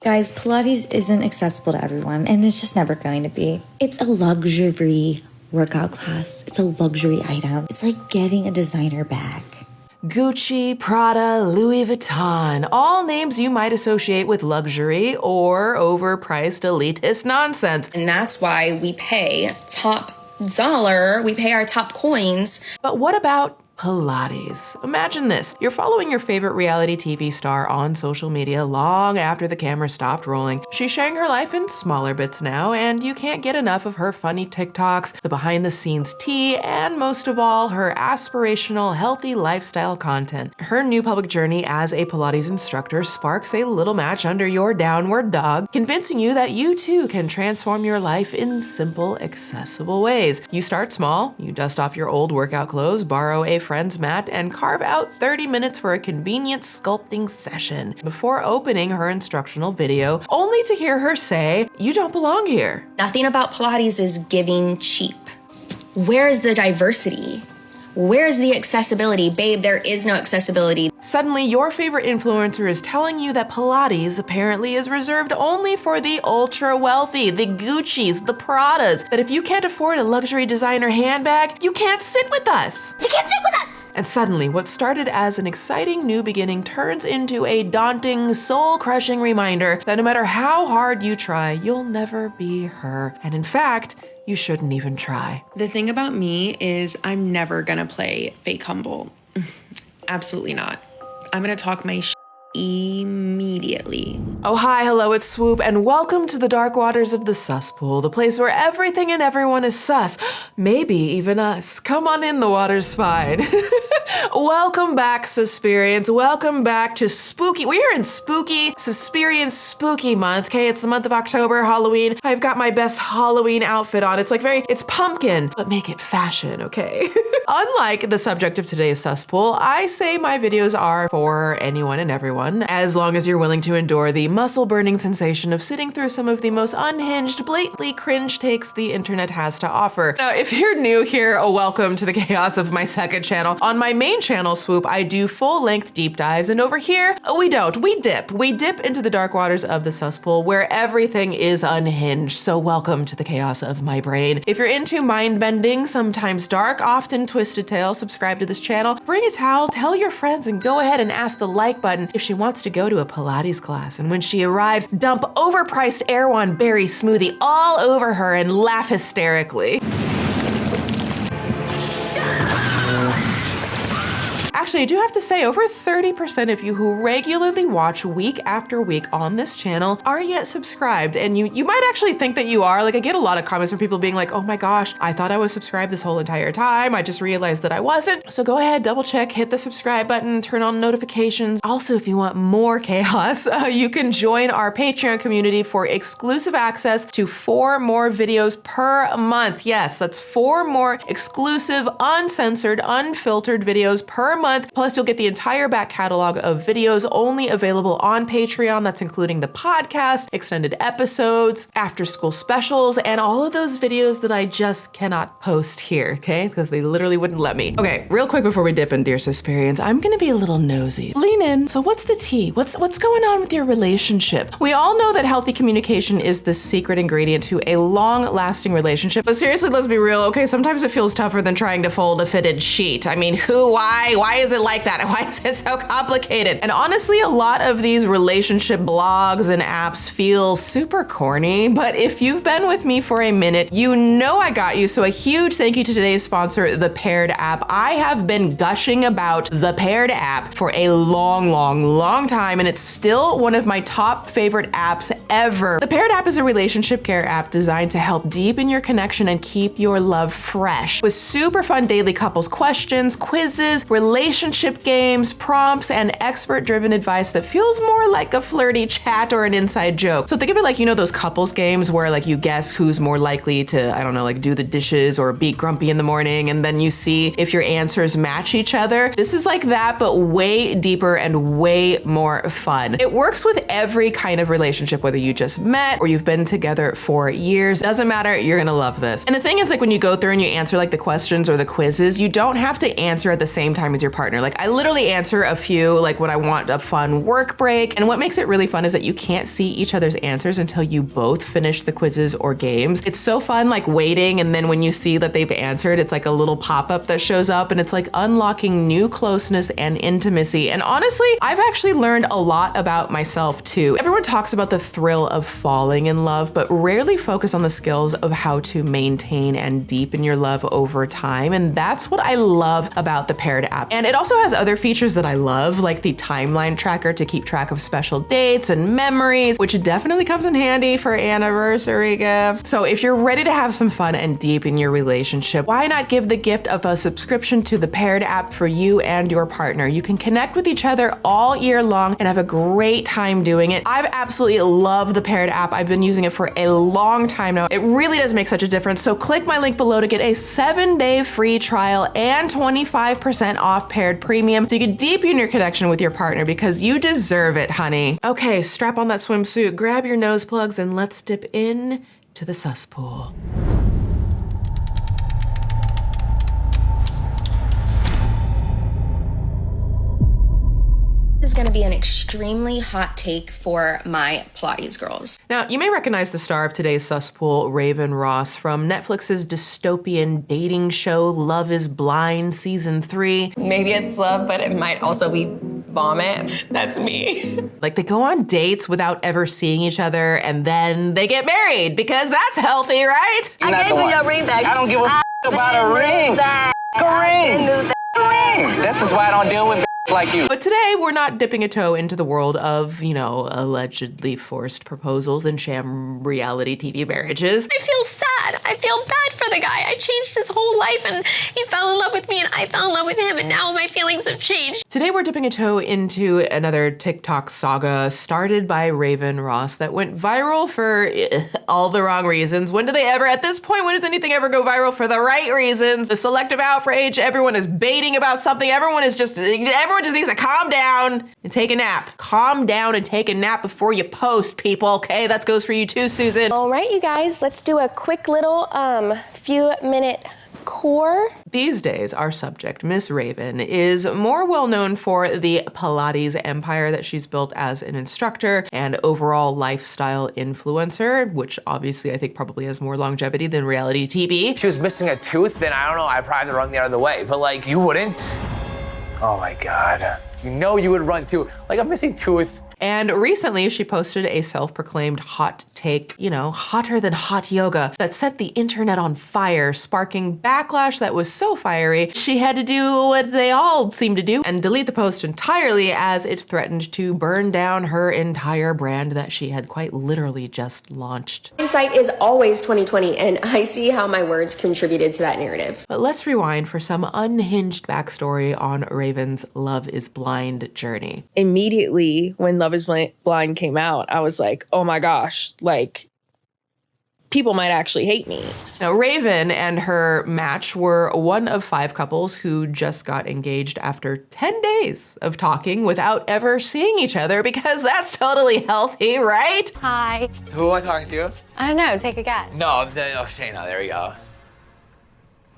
Guys, Pilates isn't accessible to everyone, and it's just never going to be. It's a luxury workout class. It's a luxury item. It's like getting a designer bag. Gucci, Prada, Louis Vuitton, all names you might associate with luxury or overpriced elitist nonsense. And that's why we pay top dollar, we pay our top coins. But what about Pilates? Imagine this. You're following your favorite reality TV star on social media long after the camera stopped rolling. She's sharing her life in smaller bits now, and you can't get enough of her funny TikToks, the behind-the-scenes tea, and most of all, her aspirational, healthy lifestyle content. Her new public journey as a Pilates instructor sparks a little match under your downward dog, convincing you that you too can transform your life in simple, accessible ways. You start small, you dust off your old workout clothes, borrow a friend's mat, and carve out 30 minutes for a convenient sculpting session before opening her instructional video, only to hear her say, "You don't belong here." Nothing about Pilates is giving cheap. Where's the diversity? Where's the accessibility? Babe, there is no accessibility. Suddenly, your favorite influencer is telling you that Pilates apparently is reserved only for the ultra wealthy, the Guccis, the Pradas, that if you can't afford a luxury designer handbag, you can't sit with us. You can't sit with us! And suddenly, what started as an exciting new beginning turns into a daunting, soul-crushing reminder that no matter how hard you try, you'll never be her. And in fact, you shouldn't even try. The thing about me is I'm never gonna play fake humble. Absolutely not. I'm gonna talk my immediately. Oh, hi, hello, it's Swoop, and welcome to the dark waters of the Suspool, the place where everything and everyone is sus. Maybe even us. Come on in, the water's fine. Welcome back, Suspirians. Welcome back to spooky. We are in spooky, Suspirian spooky month, okay? It's the month of October, Halloween. I've got my best Halloween outfit on. It's it's pumpkin, but make it fashion, okay? Unlike the subject of today's Suspool, I say my videos are for anyone and everyone, as long as you're willing to endure the muscle-burning sensation of sitting through some of the most unhinged, blatantly cringe takes the internet has to offer. Now, if you're new here, welcome to the chaos of my second channel. On my main channel, Swoop, I do full-length deep dives, and over here, we don't. We dip. We dip into the dark waters of the Suspool, where everything is unhinged. So welcome to the chaos of my brain. If you're into mind-bending, sometimes dark, often twisted tales, subscribe to this channel. Bring a towel, tell your friends, and go ahead and ask the like button if she wants to go to a Pilates class. And when she arrives, dump overpriced Erewhon berry smoothie all over her and laugh hysterically. Actually, I do have to say, over 30% of you who regularly watch week after week on this channel aren't yet subscribed. And you might actually think that you are. Like, I get a lot of comments from people being like, oh my gosh, I thought I was subscribed this whole entire time. I just realized that I wasn't. So go ahead, double check, hit the subscribe button, turn on notifications. Also, if you want more chaos, you can join our Patreon community for exclusive access to 4 more videos per month. Yes, that's 4 more exclusive, uncensored, unfiltered videos per month. Plus, you'll get the entire back catalog of videos only available on Patreon. That's including the podcast, extended episodes, after school specials, and all of those videos that I just cannot post here, okay? Because they literally wouldn't let me. Okay, real quick before we dip in, dear Suspirians, I'm gonna be a little nosy. Lean in. So what's the tea? What's going on with your relationship? We all know that healthy communication is the secret ingredient to a long-lasting relationship. But seriously, let's be real, okay? Sometimes it feels tougher than trying to fold a fitted sheet. I mean, why is it like that? Why is it so complicated? And honestly, a lot of these relationship blogs and apps feel super corny, but if you've been with me for a minute, you know I got you. So a huge thank you to today's sponsor, the Paired app. I have been gushing about the Paired app for a long time, and it's still one of my top favorite apps ever. The Paired app is a relationship care app designed to help deepen your connection and keep your love fresh. With super fun daily couples questions, quizzes, relationship games, prompts, and expert-driven advice that feels more like a flirty chat or an inside joke. So think of it like, you know, those couples games where like you guess who's more likely to, I don't know, like do the dishes or be grumpy in the morning, and then you see if your answers match each other. This is like that, but way deeper and way more fun. It works with every kind of relationship, whether you just met or you've been together for years. Doesn't matter, you're gonna love this. And the thing is, like, when you go through and you answer like the questions or the quizzes, you don't have to answer at the same time as your partner partner. Like, I literally answer a few, like when I want a fun work break. And what makes it really fun is that you can't see each other's answers until you both finish the quizzes or games. It's so fun, like waiting, and then when you see that they've answered, it's like a little pop-up that shows up, and it's like unlocking new closeness and intimacy. And honestly, I've actually learned a lot about myself too. Everyone talks about the thrill of falling in love, but rarely focus on the skills of how to maintain and deepen your love over time. And that's what I love about the Paired app. And it also has other features that I love, like the timeline tracker to keep track of special dates and memories, which definitely comes in handy for anniversary gifts. So if you're ready to have some fun and deepen your relationship, why not give the gift of a subscription to the Paired app for you and your partner? You can connect with each other all year long and have a great time doing it. I've absolutely loved the Paired app. I've been using it for a long time now. It really does make such a difference. So click my link below to get a 7-day free trial and 25% off Paired Premium so you can deepen your connection with your partner, because you deserve it, honey. Okay, strap on that swimsuit, grab your nose plugs, and let's dip in to the Suspool. Is going to be an extremely hot take for my Pilates girls. Now, you may recognize the star of today's Suspool, Raven Ross, from Netflix's dystopian dating show, Love is Blind Season 3. Maybe it's love, but it might also be vomit. That's me. Like, they go on dates without ever seeing each other, and then they get married, because that's healthy, right? I gave you your ring back. I don't give a about a ring. A ring. This is why I don't deal with like you. But today, we're not dipping a toe into the world of, you know, allegedly forced proposals and sham reality TV marriages. I feel sad. I feel bad for the guy. I changed his whole life, and he fell in love with me, and I fell in love with him, and now my feelings have changed. Today, we're dipping a toe into another TikTok saga started by Raven Ross that went viral for all the wrong reasons. When do they ever, at this point, when does anything ever go viral for the right reasons? The selective outrage, everyone is baiting about something, everyone just needs to calm down and take a nap. Calm down and take a nap before you post, people, okay? That goes for you too, Susan. All right, you guys, let's do a quick little few minute core. These days, our subject, Miss Raven, is more well known for the Pilates empire that she's built as an instructor and overall lifestyle influencer, which obviously I think probably has more longevity than reality TV. She was missing a tooth, then I don't know, I probably have to run the other way, but like, you wouldn't? Oh my God. You know you would run too. Like, a missing tooth. And recently, she posted a self-proclaimed hot take, you know, hotter than hot yoga, that set the internet on fire, sparking backlash that was so fiery, she had to do what they all seem to do and delete the post entirely, as it threatened to burn down her entire brand that she had quite literally just launched. Insight is always 2020, and I see how my words contributed to that narrative. But let's rewind for some unhinged backstory on Raven's Love is Blind journey. Immediately when Love is Blind came out, I was like, oh my gosh, like, people might actually hate me. Now, Raven and her match were one of 5 couples who just got engaged after 10 days of talking without ever seeing each other, because that's totally healthy, right? Hi. Who am I talking to? I don't know. Take a guess. No, Shayna, there we go.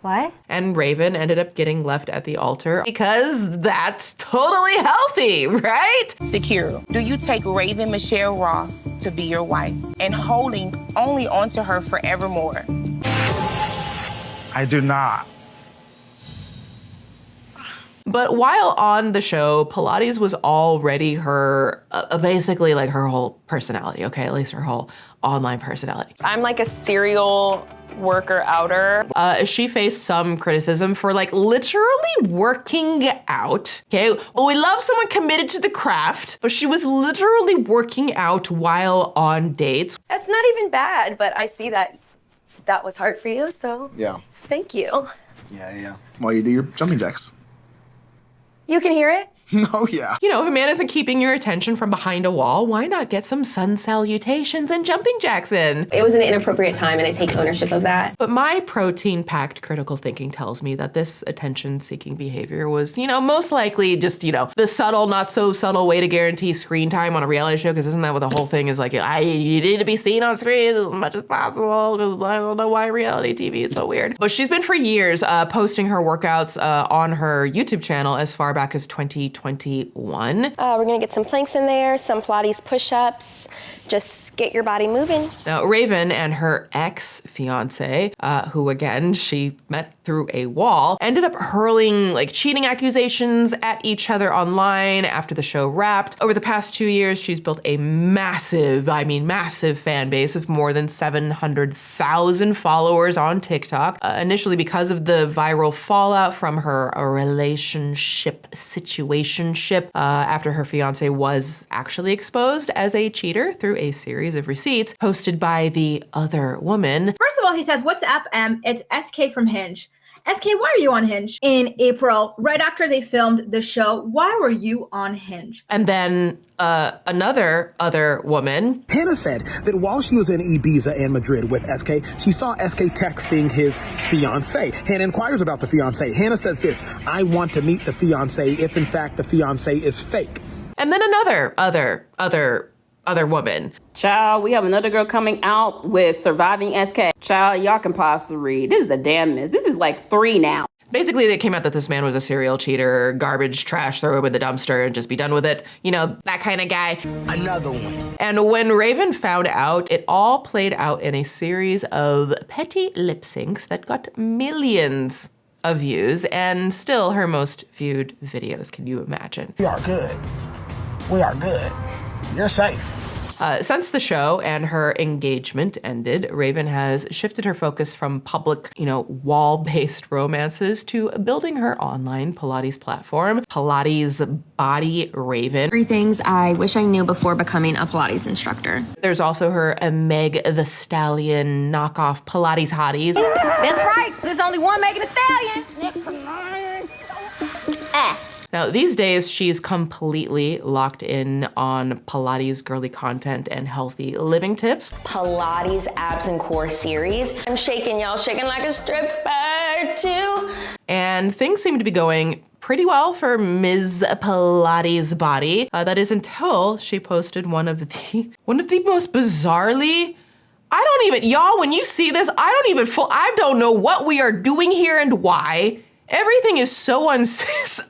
What? And Raven ended up getting left at the altar because that's totally healthy, right? Secure. Do you take Raven Michelle Ross to be your wife and holding only onto her forevermore? I do not. But while on the show, Pilates was already her, basically like her whole personality, okay? At least her whole online personality. I'm like a serial worker outer. She faced some criticism for like literally working out, okay? Well, we love someone committed to the craft, but she was literally working out while on dates. That's not even bad, but I see that was hard for you, so yeah. Thank you. Yeah. While you do your jumping jacks. You can hear it? Oh, yeah. You know, if a man isn't keeping your attention from behind a wall, why not get some sun salutations and jumping jacks in? It was an inappropriate time, and I take ownership of that. But my protein-packed critical thinking tells me that this attention-seeking behavior was, you know, most likely just, you know, the subtle, not so subtle way to guarantee screen time on a reality show, because isn't that what the whole thing is like? You need to be seen on screen as much as possible, because I don't know why reality TV is so weird. But she's been for years posting her workouts on her YouTube channel as far back as 2021. We're gonna get some planks in there, some Pilates push-ups. Just get your body moving. Now, Raven and her ex-fiance, who again, she met through a wall, ended up hurling like cheating accusations at each other online after the show wrapped. Over the past 2 years, she's built a massive, I mean massive fan base of more than 700,000 followers on TikTok, initially because of the viral fallout from her situationship after her fiance was actually exposed as a cheater through a series of receipts posted by the other woman. First of all, he says, "What's up, M? It's SK from Hinge." SK, why are you on Hinge? In April, right after they filmed the show, why were you on Hinge? And then another woman. Hannah said that while she was in Ibiza and Madrid with SK, she saw SK texting his fiance. Hannah inquires about the fiance. Hannah says this: "I want to meet the fiance if in fact the fiance is fake." And then another other woman. Child, we have another girl coming out with Surviving SK. Child, y'all can pause to read. This is a damn mess. This is like 3 now. Basically, they came out that this man was a serial cheater, garbage, trash, throw him in the dumpster and just be done with it. You know, that kind of guy. Another one. And when Raven found out, it all played out in a series of petty lip syncs that got millions of views, and still her most viewed videos. Can you imagine? We are good. We are good. You're safe. Since the show and her engagement ended, Raven has shifted her focus from public, you know, wall-based romances to building her online Pilates platform, PilatesBodyRaven. 3 things I wish I knew before becoming a Pilates instructor. There's also her Meg the Stallion knockoff Pilates hotties. That's right. There's only one Megan Thee Stallion. Now, these days, she's completely locked in on Pilates girly content and healthy living tips. Pilates abs and core series. I'm shaking, y'all, shaking like a stripper too. And things seem to be going pretty well for Ms. Pilates Body. That is until she posted one of the most bizarrely, y'all, when you see this, I don't know what we are doing here and why. Everything is so unserious.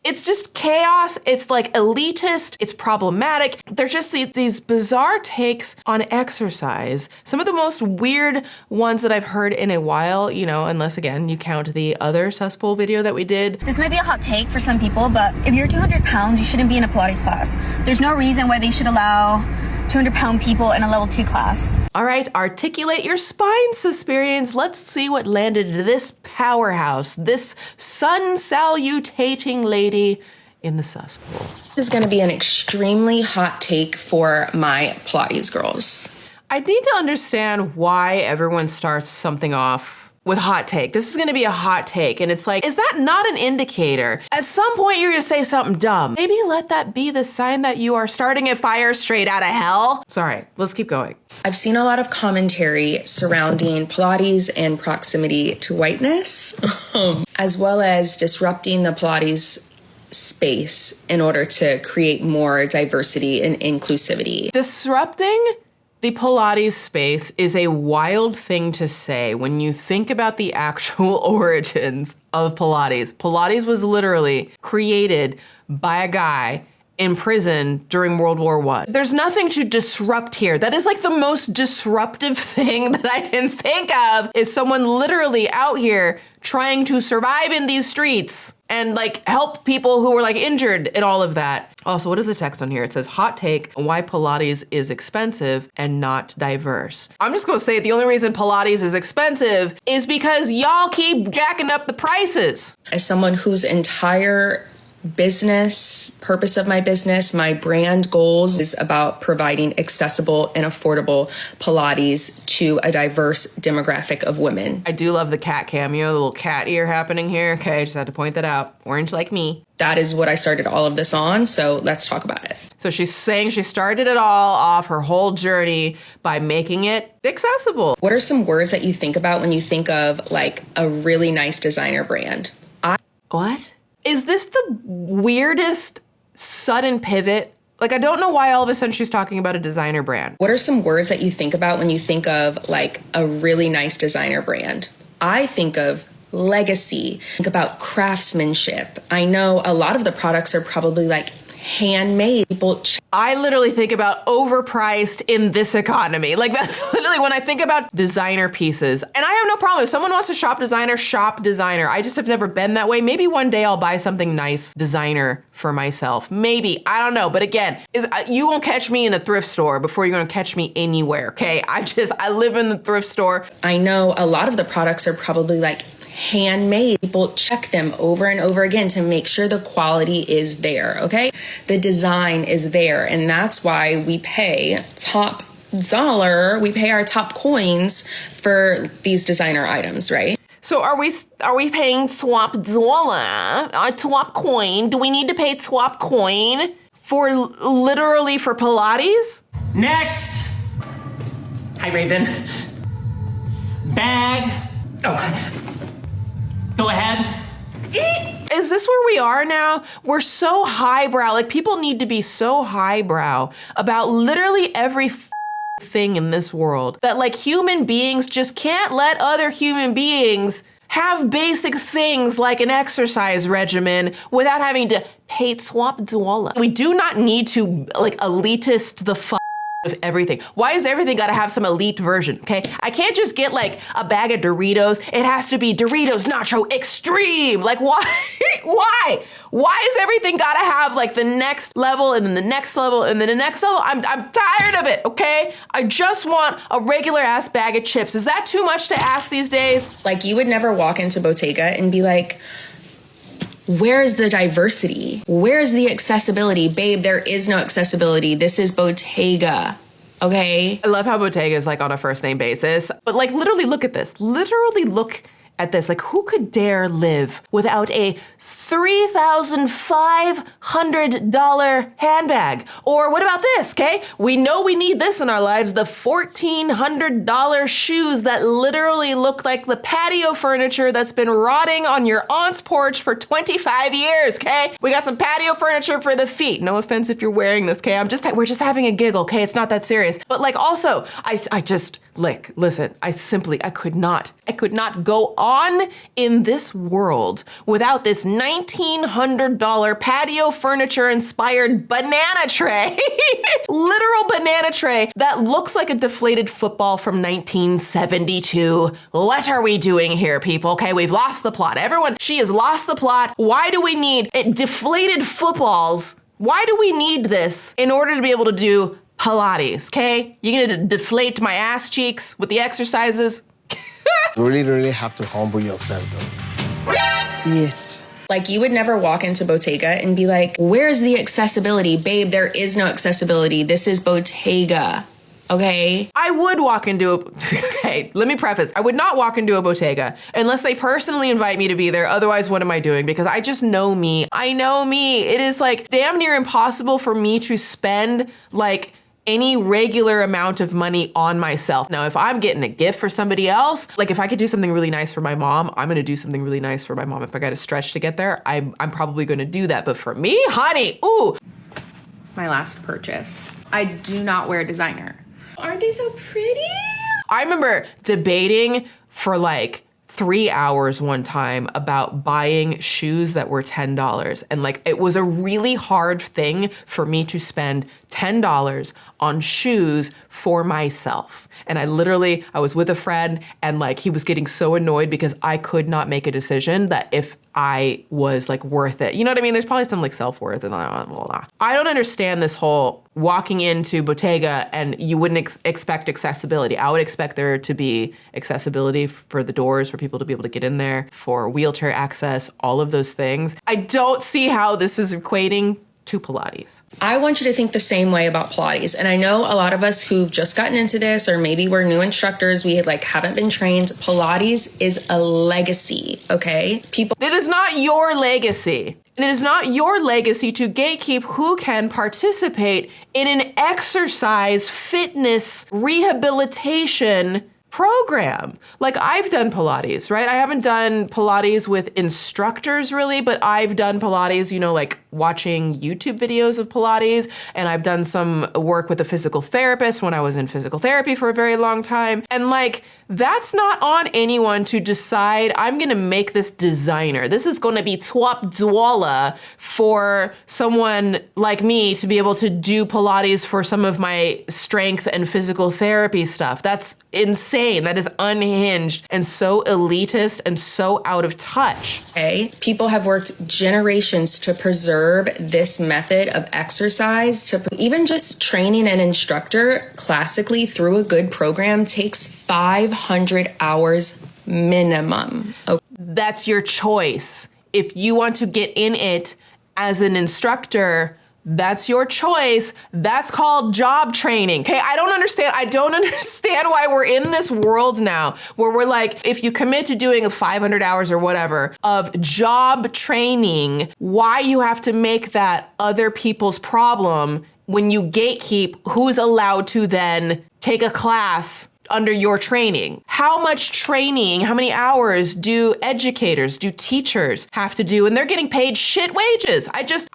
It's just chaos. It's like elitist. It's problematic. There's just these bizarre takes on exercise. Some of the most weird ones that I've heard in a while, you know, unless again, you count the other Suspool video that we did. This might be a hot take for some people, but if you're 200 pounds, you shouldn't be in a Pilates class. There's no reason why they should allow 200-pound people in a level 2 class. All right, articulate your spine, Suspirians. Let's see what landed this powerhouse, this sun-salutating lady in the Suspool. This is gonna be an extremely hot take for my Pilates girls. I need to understand why everyone starts something off with hot take. This is gonna be a hot take. And it's like, is that not an indicator? At some point, you're gonna say something dumb. Maybe let that be the sign that you are starting a fire straight out of hell. Sorry, let's keep going. I've seen a lot of commentary surrounding Pilates and proximity to whiteness, as well as disrupting the Pilates space in order to create more diversity and inclusivity. Disrupting the Pilates space is a wild thing to say when you think about the actual origins of Pilates. Pilates was literally created by a guy in prison during World War I. There's nothing to disrupt here. That is like the most disruptive thing that I can think of, is someone literally out here trying to survive in these streets and like help people who were like injured and all of that. Also, what is the text on here? It says, hot take, why Pilates is expensive and not diverse. I'm just gonna say it, the only reason Pilates is expensive is because y'all keep jacking up the prices. As someone whose entire business, purpose of my business, my brand goals is about providing accessible and affordable Pilates to a diverse demographic of women. I do love the cat cameo, the little cat ear happening here. Okay, just had to point that out. Orange like me. That is what I started all of this on, so let's talk about it. So she's saying she started it all off, her whole journey, by making it accessible. What are some words that you think about when you think of like a really nice designer brand? What? Is this the weirdest sudden pivot? Like, I don't know why all of a sudden she's talking about a designer brand. What are some words that you think about when you think of like a really nice designer brand? I think of legacy, think about craftsmanship. I know a lot of the products are probably like handmade. I literally think about overpriced in this economy. Like, that's literally when I think about designer pieces. And I have no problem. If someone wants to shop designer. I just have never been that way. Maybe one day I'll buy something nice designer for myself. Maybe, I don't know. But again, you won't catch me in a thrift store before you're gonna catch me anywhere, okay? I live in the thrift store. I know a lot of the products are probably like handmade. People check them over and over again to make sure the quality is there, okay? The design is there, and that's why we pay top dollar, we pay our top coins for these designer items, right? So are we paying swap dollar, swap coin? Do we need to pay swap coin for literally for Pilates? Next! Hi, Raven. Bag. Oh. Go ahead. Is this where we are now? We're so highbrow. Like, people need to be so highbrow about literally every thing in this world that like human beings just can't let other human beings have basic things like an exercise regimen without having to pay swap dollar. We do not need to like elitist the of everything. Why is everything gotta have some elite version, okay? I can't just get like a bag of Doritos. It has to be Doritos Nacho Extreme. Like, why? Why is everything gotta have like the next level and then the next level and then the next level? I'm tired of it, okay? I just want a regular ass bag of chips. Is that too much to ask these days? Like, you would never walk into Bottega and be like, where's the diversity? Where's the accessibility? Babe, there is no accessibility. This is Bottega, okay? I love how Bottega is like on a first name basis, but like literally look at this. Literally look at this. Like, who could dare live without a $3,500 handbag? Or what about this, okay? We know we need this in our lives, the $1,400 shoes that literally look like the patio furniture that's been rotting on your aunt's porch for 25 years, okay? We got some patio furniture for the feet. No offense if you're wearing this, okay? We're just having a giggle, okay? It's not that serious. But like also, I could not go on in this world without this $1,900 patio furniture inspired banana tray. Literal banana tray that looks like a deflated football from 1972. What are we doing here, people? Okay, we've lost the plot. She has lost the plot. Why do we need deflated footballs? Why do we need this in order to be able to do Pilates, okay? You're gonna deflate my ass cheeks with the exercises? You really have to humble yourself, though. Yes. Like, you would never walk into Bottega and be like, where's the accessibility? Babe, there is no accessibility. This is Bottega, okay? I would walk into okay, let me preface. I would not walk into a Bottega unless they personally invite me to be there. Otherwise, what am I doing? Because I just know me. I know me. It is like damn near impossible for me to spend like any regular amount of money on myself. Now, if I'm getting a gift for somebody else, like if I could do something really nice for my mom, I'm gonna do something really nice for my mom. If I gotta stretch to get there, I'm probably gonna do that. But for me, honey, ooh. My last purchase. I do not wear designer. Aren't they so pretty? I remember debating for like 3 hours one time about buying shoes that were $10. And like, it was a really hard thing for me to spend $10 on shoes for myself. And I was with a friend and like he was getting so annoyed because I could not make a decision that if I was like worth it. You know what I mean? There's probably some like self-worth and blah, blah, blah. I don't understand this whole walking into Bottega and you wouldn't expect accessibility. I would expect there to be accessibility for the doors, for people to be able to get in there, for wheelchair access, all of those things. I don't see how this is equating to Pilates. I want you to think the same way about Pilates. And I know a lot of us who've just gotten into this, or maybe we're new instructors, we like haven't been trained. Pilates is a legacy, okay? It is not your legacy. It is not your legacy to gatekeep who can participate in an exercise, fitness, rehabilitation program. Like I've done Pilates, right? I haven't done Pilates with instructors really, but I've done Pilates, you know, like watching YouTube videos of Pilates, and I've done some work with a physical therapist when I was in physical therapy for a very long time. And like, that's not on anyone to decide, I'm gonna make this designer. This is gonna be Twop Dwala for someone like me to be able to do Pilates for some of my strength and physical therapy stuff. That's insane. That is unhinged and so elitist and so out of touch. Okay, people have worked generations to preserve this method of exercise. To even just training an instructor classically through a good program takes 500 hours minimum. Okay. That's your choice. If you want to get in it as an instructor, that's your choice. That's called job training. Okay, I don't understand why we're in this world now where we're like, if you commit to doing 500 hours or whatever of job training, why you have to make that other people's problem when you gatekeep who's allowed to then take a class under your training. How much training, how many hours do educators, do teachers have to do? And they're getting paid shit wages. This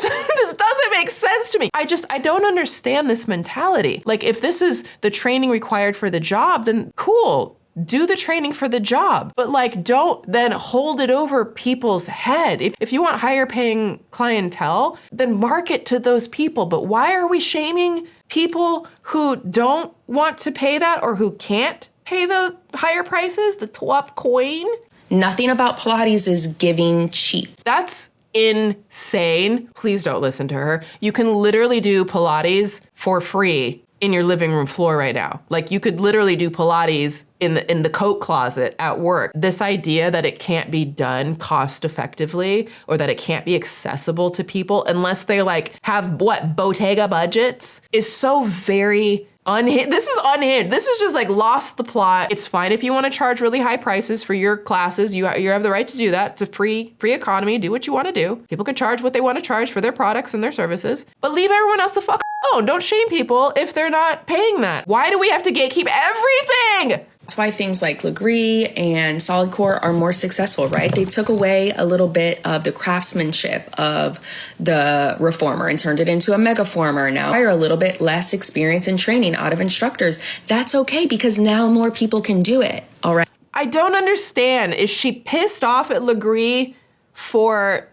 doesn't make sense to me. I don't understand this mentality. Like if this is the training required for the job, then cool. Do the training for the job, but like don't then hold it over people's head. If you want higher paying clientele, then market to those people. But why are we shaming people who don't want to pay that or who can't pay the higher prices, the top coin? Nothing about Pilates is giving cheap. That's insane. Please don't listen to her. You can literally do Pilates for free in your living room floor right now. Like you could literally do Pilates in the coat closet at work. This idea that it can't be done cost effectively or that it can't be accessible to people unless they like have Bottega budgets is so very unhinged. This is unhinged. This is just like lost the plot. It's fine if you want to charge really high prices for your classes. You have the right to do that. It's a free economy. Do what you want to do. People can charge what they want to charge for their products and their services, but leave everyone else the fuck alone. Don't shame people if they're not paying that. Why do we have to gatekeep everything? That's why things like Legree and Solid Core are more successful, right? They took away a little bit of the craftsmanship of the reformer and turned it into a megaformer. Now hire a little bit less experience in training out of instructors. That's okay because now more people can do it, all right? I don't understand. Is she pissed off at Legree for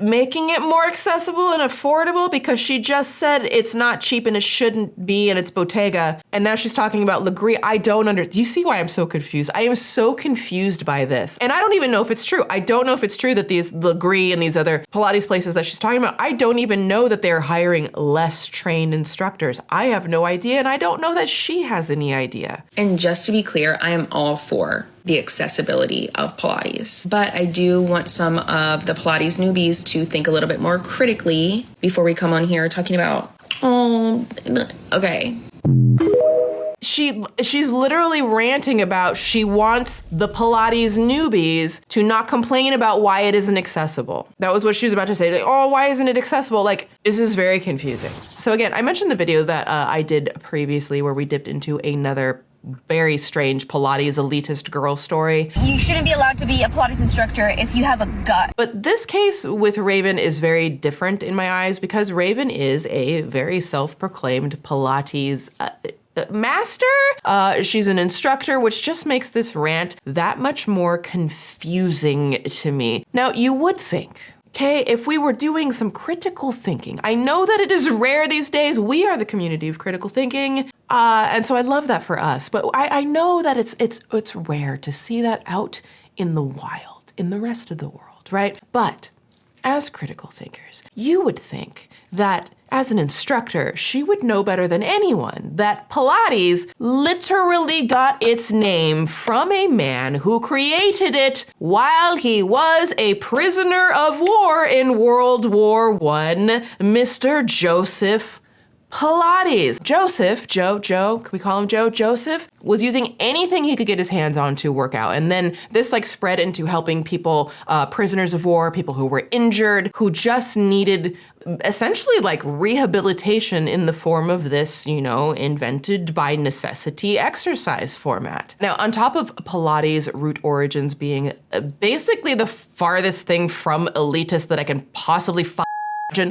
making it more accessible and affordable because she just said it's not cheap and it shouldn't be and it's Bottega, and now she's talking about Legree? Do you see why I'm so confused? I am so confused by this, and I don't even know if it's true. I don't know if it's true that these Legree and these other Pilates places that she's talking about, I don't even know that they're hiring less trained instructors. I have no idea, and I don't know that she has any idea. And just to be clear, I am all for the accessibility of Pilates, but I do want some of the Pilates newbies to think a little bit more critically before we come on here talking about, okay. She's literally ranting about she wants the Pilates newbies to not complain about why it isn't accessible. That was what she was about to say. Like, oh, why isn't it accessible? Like, this is very confusing. So again, I mentioned the video that I did previously where we dipped into another very strange Pilates elitist girl story. You shouldn't be allowed to be a Pilates instructor if you have a gut. But this case with Raven is very different in my eyes because Raven is a very self-proclaimed Pilates master. She's an instructor, which just makes this rant that much more confusing to me. Now, you would think okay, if we were doing some critical thinking, I know that it is rare these days. We are the community of critical thinking. And so I love that for us, but I know that it's rare to see that out in the wild, in the rest of the world, right? But as critical thinkers, you would think that as an instructor, she would know better than anyone that Pilates literally got its name from a man who created it while he was a prisoner of war in World War I, Mr. Joseph Pilates. Joseph, Joe, can we call him Joe? Joseph was using anything he could get his hands on to work out. And then this like spread into helping people, prisoners of war, people who were injured, who just needed essentially like rehabilitation in the form of this, you know, invented by necessity exercise format. Now, on top of Pilates' root origins being basically the farthest thing from elitist that I can possibly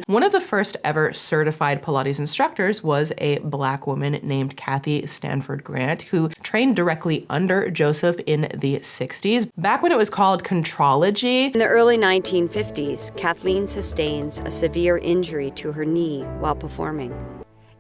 one of the first ever certified Pilates instructors was a Black woman named Kathy Stanford Grant, who trained directly under Joseph in the 60s, back when it was called Contrology. In the early 1950s, Kathleen sustains a severe injury to her knee while performing.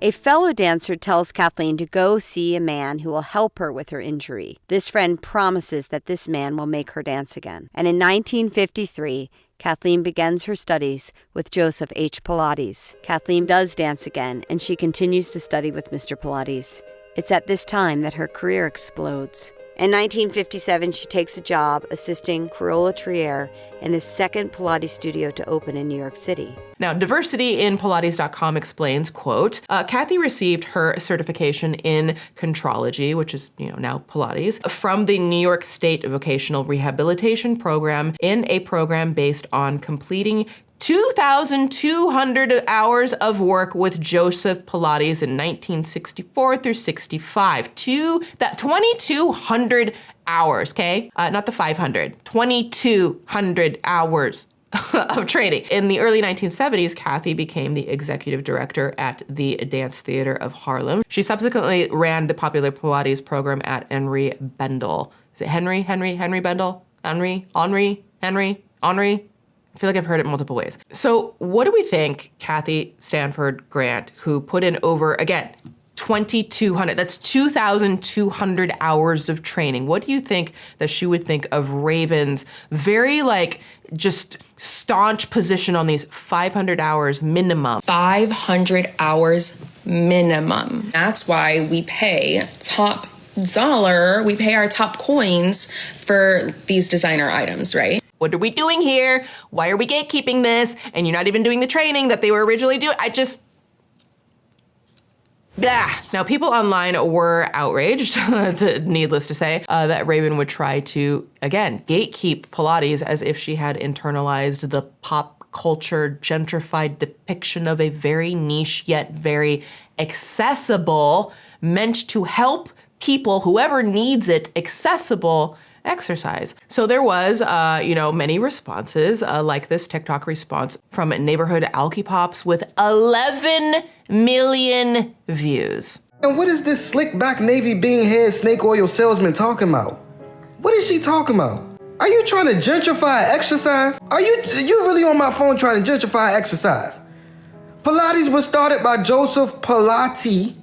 A fellow dancer tells Kathleen to go see a man who will help her with her injury. This friend promises that this man will make her dance again. And in 1953, Kathleen begins her studies with Joseph H. Pilates. Kathleen does dance again, and she continues to study with Mr. Pilates. It's at this time that her career explodes. In 1957, she takes a job assisting Corolla Trier in the second Pilates studio to open in New York City. Now, Diversity in Pilates.com explains, quote, Kathy received her certification in Contrology, which is, you know, now Pilates, from the New York State Vocational Rehabilitation Program in a program based on completing 2,200 hours of work with Joseph Pilates in 1964 through 65. 2,200 hours, okay? Not the 500, 2,200 hours of training. In the early 1970s, Kathy became the executive director at the Dance Theater of Harlem. She subsequently ran the popular Pilates program at Henry Bendel. Is it Henry Bendel? Henry? I feel like I've heard it multiple ways. So what do we think Kathy Stanford Grant, who put in over, again, 2,200, that's 2,200 hours of training. What do you think that she would think of Raven's very like just staunch position on these 500 hours minimum? 500 hours minimum. That's why we pay top dollar, we pay our top coins for these designer items, right? What are we doing here? Why are we gatekeeping this? And you're not even doing the training that they were originally doing. Now, people online were outraged, needless to say, that Raven would try to, again, gatekeep Pilates as if she had internalized the pop culture gentrified depiction of a very niche yet very accessible, meant to help people, whoever needs it, accessible exercise. So there was, many responses, like this TikTok response from Neighborhood Alky Pops with 11 million views. And what is this slick back navy bean head snake oil salesman talking about? What is she talking about? Are you trying to gentrify exercise? Are you really on my phone trying to gentrify exercise? Pilates was started by Joseph Pilates,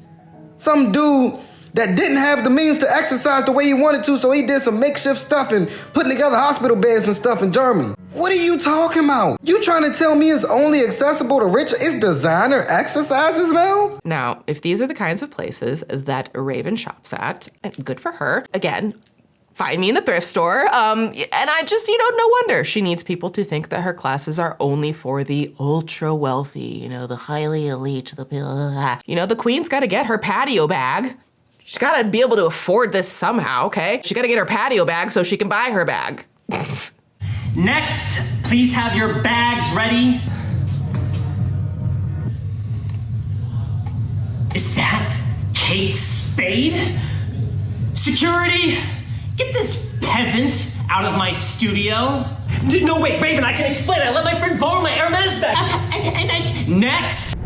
some dude that didn't have the means to exercise the way he wanted to, so he did some makeshift stuff and putting together hospital beds and stuff in Germany. What are you talking about? You trying to tell me it's only accessible to rich? It's designer exercises now? Now, if these are the kinds of places that Raven shops at, good for her. Again, find me in the thrift store. And I just, no wonder she needs people to think that her classes are only for the ultra wealthy, the highly elite, the queen's got to get her patio bag. She's gotta be able to afford this somehow, okay? She gotta get her patio bag so she can buy her bag. Next, please have your bags ready. Is that Kate Spade? Security, get this peasant out of my studio. No, wait, Raven, I can explain. I let my friend borrow my Hermes bag. Next.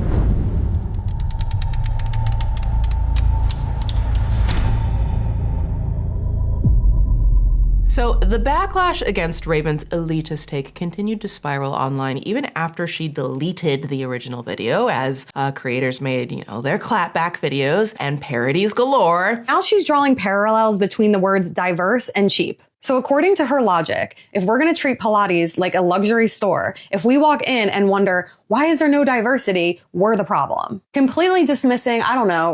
So the backlash against Raven's elitist take continued to spiral online even after she deleted the original video, as creators made, their clapback videos and parodies galore. Now she's drawing parallels between the words diverse and cheap. So according to her logic, if we're going to treat Pilates like a luxury store, if we walk in and wonder, why is there no diversity, we're the problem. Completely dismissing,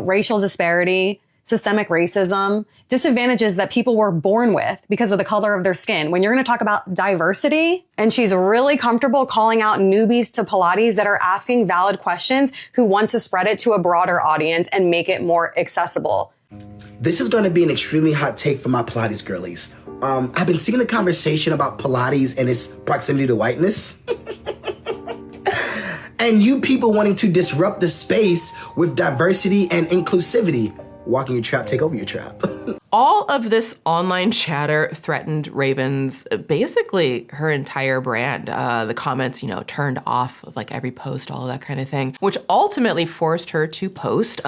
racial disparity, systemic racism, disadvantages that people were born with because of the color of their skin. When you're going to talk about diversity, and she's really comfortable calling out newbies to Pilates that are asking valid questions who want to spread it to a broader audience and make it more accessible. This is going to be an extremely hot take for my Pilates girlies. I've been seeing the conversation about Pilates and its proximity to whiteness. And you people wanting to disrupt the space with diversity and inclusivity. Walking your trap, take over your trap. All of this online chatter threatened Raven's, basically her entire brand. The comments, turned off of like every post, all of that kind of thing, which ultimately forced her to post,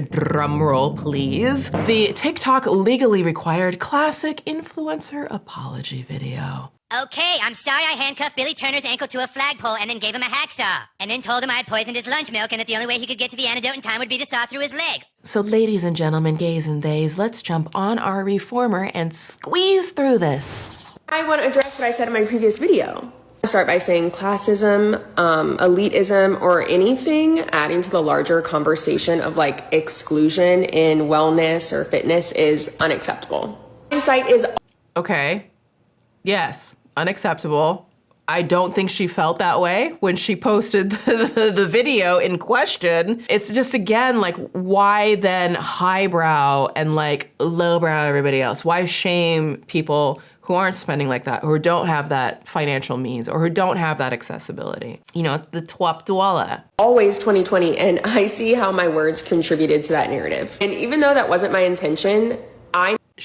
drum roll please, the TikTok legally required classic influencer apology video. Okay, I'm sorry I handcuffed Billy Turner's ankle to a flagpole and then gave him a hacksaw. And then told him I had poisoned his lunch milk and that the only way he could get to the antidote in time would be to saw through his leg. So ladies and gentlemen, gays and theys, let's jump on our reformer and squeeze through this. I want to address what I said in my previous video. I start by saying classism, elitism, or anything adding to the larger conversation of like exclusion in wellness or fitness is unacceptable. Insight is... Okay. Yes, unacceptable. I don't think she felt that way when she posted the video in question. It's just, again, like, why then highbrow and like lowbrow everybody else? Why shame people who aren't spending like that, who don't have that financial means, or who don't have that accessibility? The twop dwalla. Always 2020, and I see how my words contributed to that narrative. And even though that wasn't my intention,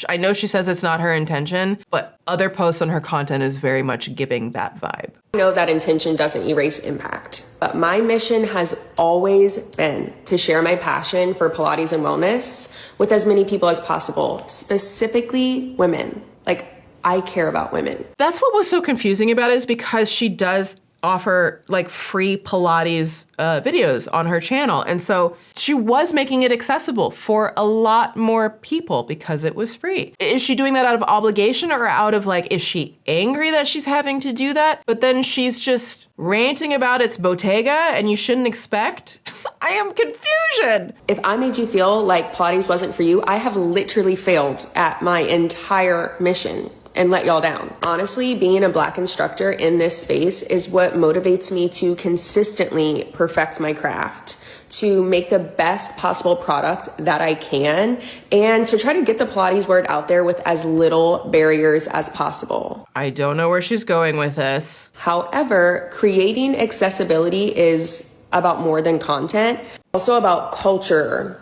I know she says it's not her intention, but other posts on her content is very much giving that vibe. I know that intention doesn't erase impact, but my mission has always been to share my passion for Pilates and wellness with as many people as possible, specifically women. Like, I care about women. That's what was so confusing about it, is because she does offer like free Pilates videos on her channel. And so she was making it accessible for a lot more people because it was free. Is she doing that out of obligation, or out of like, is she angry that she's having to do that? But then she's just ranting about it's Bottega and you shouldn't expect. I am confusion. If I made you feel like Pilates wasn't for you, I have literally failed at my entire mission and let y'all down. Honestly, being a Black instructor in this space is what motivates me to consistently perfect my craft, to make the best possible product that I can, and to try to get the Pilates word out there with as little barriers as possible. I don't know where she's going with this. However, creating accessibility is about more than content, also about culture,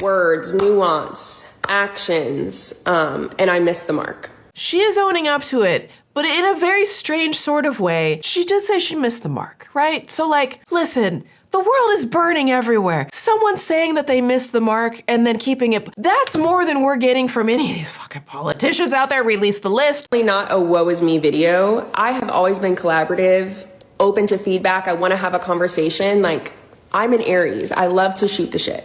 words, nuance, actions, and I missed the mark. She is owning up to it, but in a very strange sort of way. She did say she missed the mark, right? So like, listen, the world is burning everywhere. Someone saying that they missed the mark and then keeping it, that's more than we're getting from any of these fucking politicians out there. Release the list. Not a woe is me video. I have always been collaborative, open to feedback. I want to have a conversation. Like, I'm an Aries. I love to shoot the shit.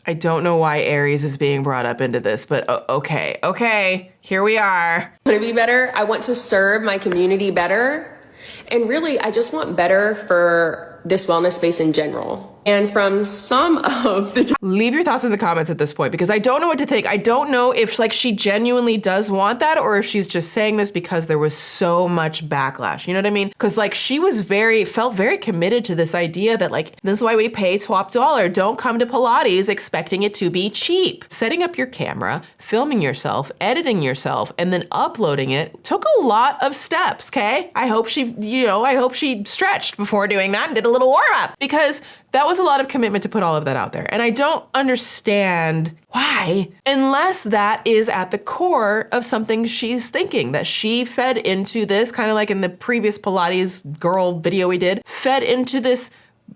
I don't know why Aries is being brought up into this, but okay, here we are. I want to be better. I want to serve my community better. And really, I just want better for this wellness space in general. And from some of the... Leave your thoughts in the comments at this point, because I don't know what to think. I don't know if like she genuinely does want that, or if she's just saying this because there was so much backlash. You know what I mean? Because like she was felt very committed to this idea that like, this is why we pay top dollar. Don't come to Pilates expecting it to be cheap. Setting up your camera, filming yourself, editing yourself, and then uploading it took a lot of steps, okay? I hope she stretched before doing that and did a little warm up, because that was a lot of commitment to put all of that out there. And I don't understand why, unless that is at the core of something she's thinking, that she fed into this, kind of like in the previous Pilates girl video we did, fed into this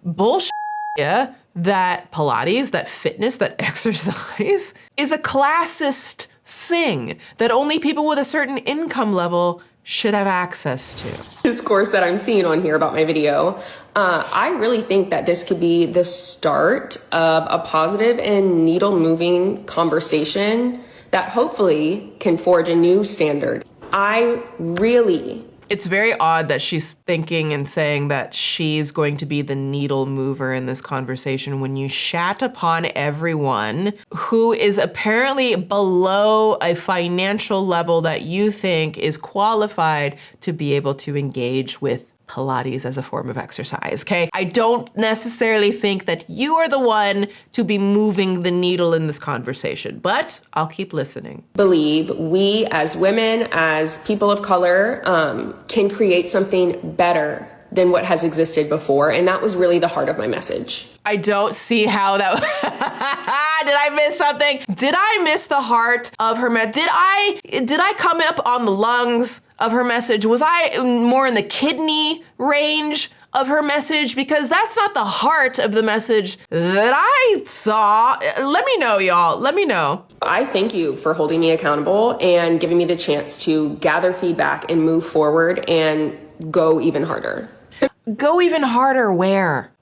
bullshit that Pilates, that fitness, that exercise is a classist thing that only people with a certain income level should have access to. Discourse that I'm seeing on here about my video, I really think that this could be the start of a positive and needle moving conversation that hopefully can forge a new standard. It's very odd that she's thinking and saying that she's going to be the needle mover in this conversation when you shat upon everyone who is apparently below a financial level that you think is qualified to be able to engage with Pilates as a form of exercise, okay? I don't necessarily think that you are the one to be moving the needle in this conversation, but I'll keep listening. Believe we as women, as people of color, can create something better than what has existed before. And that was really the heart of my message. I don't see how that, did I miss something? Did I miss the heart of her message? Did I come up on the lungs of her message? Was I more in the kidney range of her message? Because that's not the heart of the message that I saw. Let me know, y'all. Let me know. I thank you for holding me accountable and giving me the chance to gather feedback and move forward and go even harder. Go even harder where?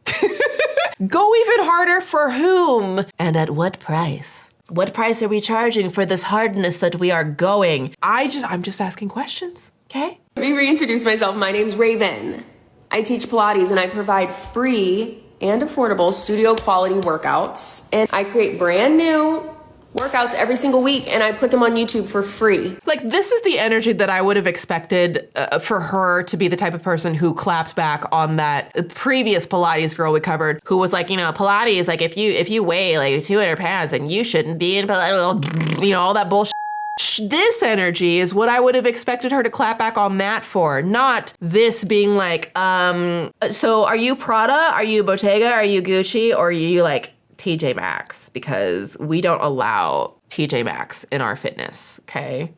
Go even harder for whom? And at what price? What price are we charging for this hardness that we are going? I'm just asking questions, okay? Let me reintroduce myself. My name's Raven. I teach Pilates and I provide free and affordable studio quality workouts. And I create brand new workouts every single week and I put them on YouTube for free. Like, this is the energy that I would have expected for her to be the type of person who clapped back on that previous Pilates girl we covered, who was like, you know, Pilates, like if you weigh like 200 pounds and you shouldn't be in Pilates, you know, all that bullshit. This energy is what I would have expected her to clap back on that for, not this being like, so are you Prada? Are you Bottega? Are you Gucci? Or are you like TJ Maxx? Because we don't allow TJ Maxx in our fitness, okay?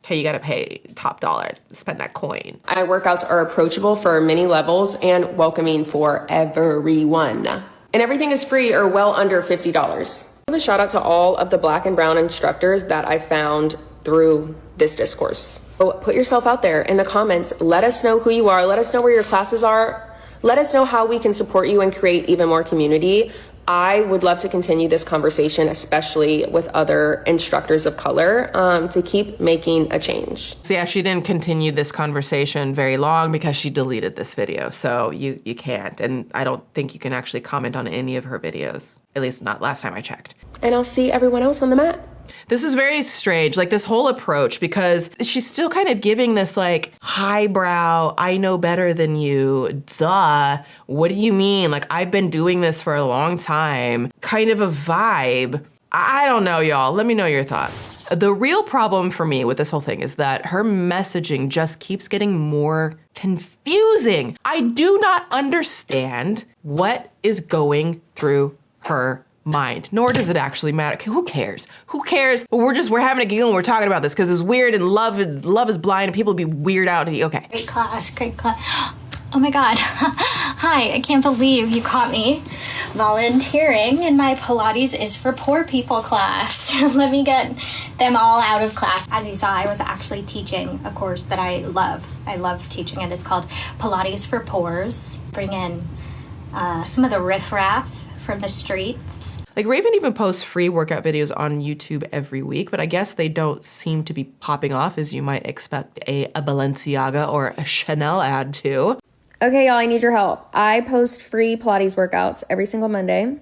Okay, you gotta pay top dollar to spend that coin. My workouts are approachable for many levels and welcoming for everyone. And everything is free or well under $50. A shout out to all of the Black and brown instructors that I found through this discourse. So put yourself out there in the comments. Let us know who you are. Let us know where your classes are. Let us know how we can support you and create even more community. I would love to continue this conversation, especially with other instructors of color, to keep making a change. So yeah, she didn't continue this conversation very long because she deleted this video. So you can't. And I don't think you can actually comment on any of her videos, at least not last time I checked. And I'll see everyone else on the mat. This is very strange, like this whole approach, because she's still kind of giving this like highbrow, I know better than you, duh, what do you mean? Like, I've been doing this for a long time, kind of a vibe. I don't know, y'all. Let me know your thoughts. The real problem for me with this whole thing is that her messaging just keeps getting more confusing. I do not understand what is going through her mind, nor does it actually matter. Okay, who cares? Who cares? But we're having a giggle and we're talking about this because it's weird and love is blind and people be weird out. Okay. Great class. Oh my God. Hi, I can't believe you caught me volunteering in my Pilates is for poor people class. Let me get them all out of class. As you saw, I was actually teaching a course that I love. I love teaching it. It's called Pilates for Pores. Bring in some of the riffraff from the streets. Like, Raven even posts free workout videos on YouTube every week, but I guess they don't seem to be popping off as you might expect a Balenciaga or a Chanel ad to. Okay, y'all, I need your help. I post free Pilates workouts every single Monday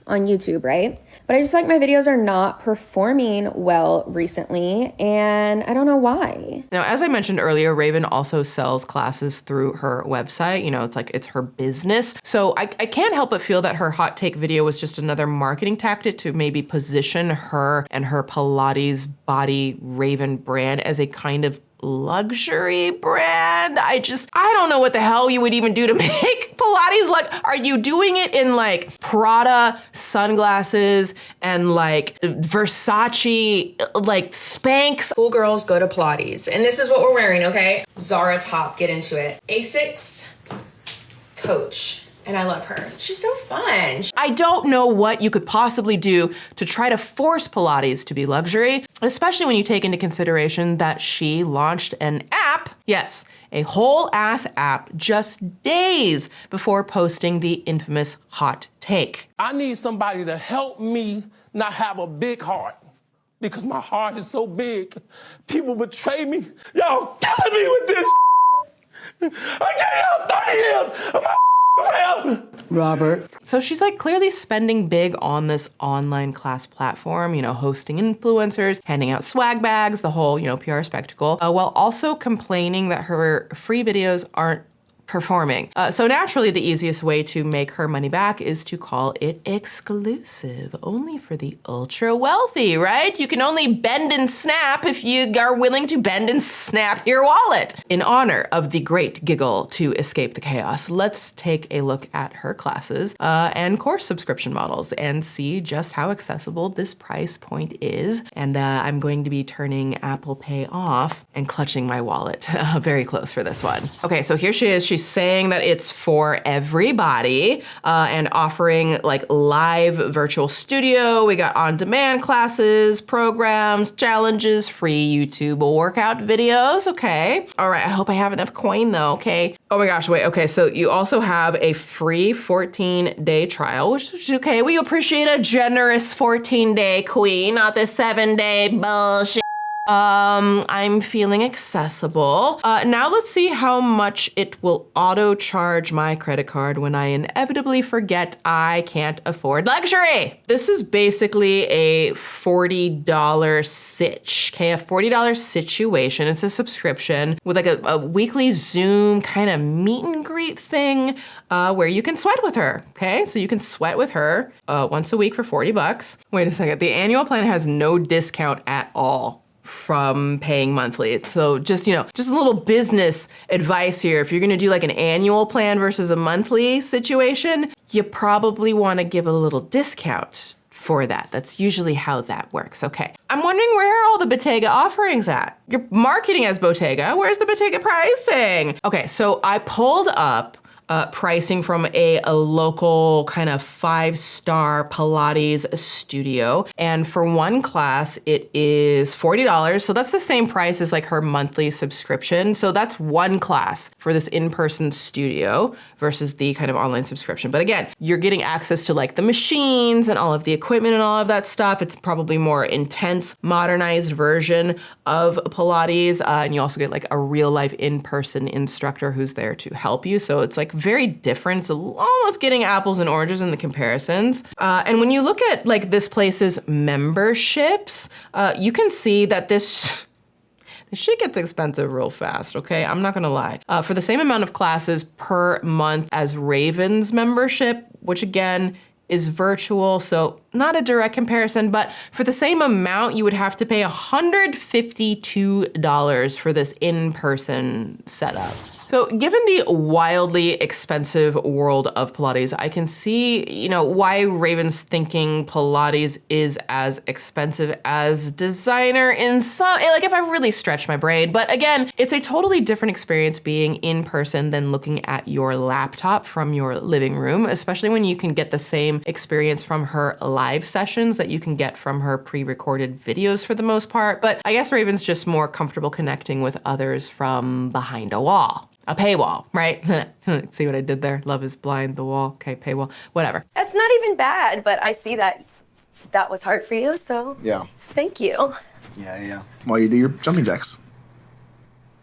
on YouTube, right? But I just feel like my videos are not performing well recently, and I don't know why. Now, as I mentioned earlier, Raven also sells classes through her website. You know, it's her business. So I can't help but feel that her hot take video was just another marketing tactic to maybe position her and her PilatesBodyRaven brand as a kind of luxury brand. I don't know what the hell you would even do to make Pilates like. Are you doing it in like Prada sunglasses and like Versace like Spanx? Cool girls go to Pilates, and this is what we're wearing, okay? Zara top, get into it. Asics, Coach, And I love her. She's so fun. I don't know what you could possibly do to try to force Pilates to be luxury, especially when you take into consideration that she launched an app, yes, a whole ass app just days before posting the infamous hot take. I need somebody to help me not have a big heart, because my heart is so big. People betray me. Y'all killing me with this. I gave y'all 30 years of my Robert. So she's like clearly spending big on this online class platform, you know, hosting influencers, handing out swag bags, the whole, you know, PR spectacle, while also complaining that her free videos aren't performing. So naturally, the easiest way to make her money back is to call it exclusive, only for the ultra wealthy, right? You can only bend and snap if you are willing to bend and snap your wallet. In honor of the great giggle to escape the chaos, let's take a look at her classes and course subscription models and see just how accessible this price point is. And I'm going to be turning Apple Pay off and clutching my wallet very close for this one. Okay, so here she is. She's saying that it's for everybody and offering like live virtual studio. We got on-demand classes, programs, challenges, free YouTube workout videos. Okay. All right. I hope I have enough coin though. Okay. Oh my gosh. Wait. Okay. So you also have a free 14-day trial, which is okay. We appreciate a generous 14-day queen, not this 7-day bullshit. I'm feeling accessible. Now let's see how much it will auto charge my credit card when I inevitably forget I can't afford luxury. This is basically a $40 sitch, okay? A $40 situation. It's a subscription with like a weekly Zoom kind of meet and greet thing where you can sweat with her, okay? So you can sweat with her once a week for $40. Wait a second, the annual plan has no discount at all from paying monthly. So just, you know, just a little business advice here. If you're gonna do like an annual plan versus a monthly situation, you probably wanna give a little discount for that. That's usually how that works. Okay. I'm wondering, where are all the Bottega offerings at? You're marketing as Bottega. Where's the Bottega pricing? Okay, so I pulled up pricing from a local kind of 5-star Pilates studio. And for one class, it is $40. So that's the same price as like her monthly subscription. So that's one class for this in-person studio versus the kind of online subscription. But again, you're getting access to like the machines and all of the equipment and all of that stuff. It's probably more intense, modernized version of Pilates. And you also get like a real life in-person instructor who's there to help you. So it's like very different. It's almost getting apples and oranges in the comparisons. And when you look at like this place's memberships, you can see that this shit gets expensive real fast, okay? I'm not gonna lie. For the same amount of classes per month as Raven's membership, which again is virtual, so not a direct comparison, but for the same amount, you would have to pay $152 for this in-person setup. So given the wildly expensive world of Pilates, I can see, you know, why Raven's thinking Pilates is as expensive as designer in some, like if I really stretch my brain. But again, it's a totally different experience being in person than looking at your laptop from your living room, especially when you can get the same experience from her live sessions that you can get from her pre-recorded videos for the most part. But I guess Raven's just more comfortable connecting with others from behind a wall. A paywall, right? See what I did there? Love is blind, the wall. Okay, paywall, whatever. That's not even bad, but I see that that was hard for you, so Yeah. thank you. Yeah. While you do your jumping jacks.